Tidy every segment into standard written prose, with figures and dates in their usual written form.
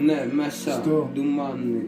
Ναι, μέσα στο ντουμάνι.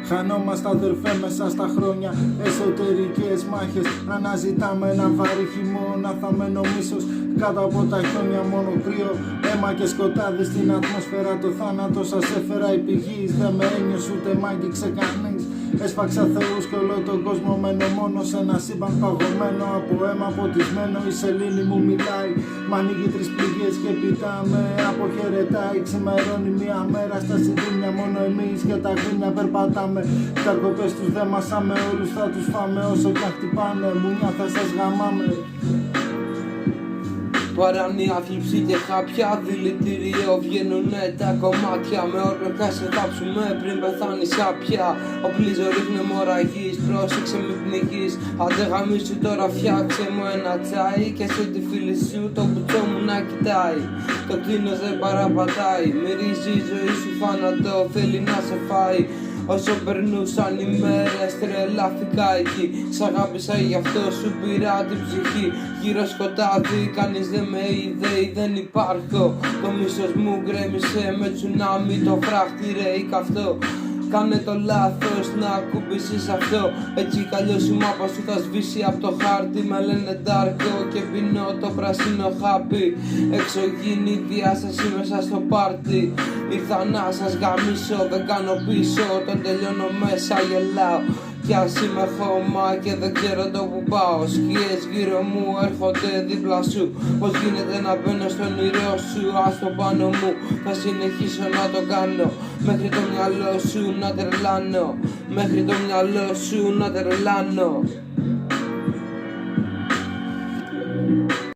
Χανόμαστε αδερφέ μέσα στα χρόνια, εσωτερικές μάχες. Αναζητάμε ένα βαρύ χειμώνα, θαμμένο μίσος. Κάτω από τα χιόνια μόνο κρύο, αίμα και σκοτάδι στην ατμόσφαιρα. Το θάνατο σας έφερα επί γης, δεν με ένιωσε ούτε μ' άγγιξε κανείς. Έσφαξα θεούς και όλο τον κόσμο μένω μόνο σε ένα σύμπαν παγωμένο από αίμα ποτισμένο. Η σελήνη μου μιλάει, μ' ανοίγει τρεις πληγές και πιτά με αποχαιρετάει. Ξημερώνει μια μέρα στα συντήμια, μόνο εμείς και τα γρήμια περπατάμε. Καρκοπές τους δεν μασάμε, όλους θα τους φάμε όσο κι αν χτυπάνε. Μουνιά θα σας γαμάμε. Παράνοια, θλίψη και χάπια, δηλητήριο βγαίνουνε τα κομμάτια. Με όρκα σε θάψουμε πριν πεθάνει σάπια. Οπλίζω ρίχνε μοραγής, πρόσεξε μη πνιγείς. Άντε γαμίσου τώρα φτιάξε μου ένα τσάι. Και σε τη φίλη σου το κουτσό μου να κοιτάει. Το κτίνος δεν παραπατάει, μυρίζει η ζωή σου θάνατο, θέλει να σε φάει. Όσο περνούσαν οι μέρες τρελάθηκα εκεί. Σ' αγάπησα γι' αυτό σου πήρα την ψυχή. Γύρω σκοτάδι, κανείς δεν με είδε ή δεν υπάρχω. Το μίσος μου γκρέμισε με τσουνάμι, το φράχτη ρέει καυτό. Κάνε το λάθος να ακουμπήσεις αυτό. Έτσι κι αλλιώς η μάπα σου θα σβήσει από το χάρτη. Με λένε Ντάρκο και πίνω το πράσινο χάπι. Εξωγήινη διάσταση μέσα στο πάρτι. Ήρθα να σας γαμίσω, δεν κάνω πίσω. Τον τελειώνω μέσα, γελάω. Κι ας είμαι χώμα και δεν ξέρω το που πάω. Σκιές γύρω μου έρχονται δίπλα σου. Πώς γίνεται να μπαίνω στον όνειρό σου, άστο πάνω μου. Θα συνεχίσω να το κάνω, μέχρι το μυαλό σου να τρελάνω. Μέχρι το μυαλό σου να τρελάνω.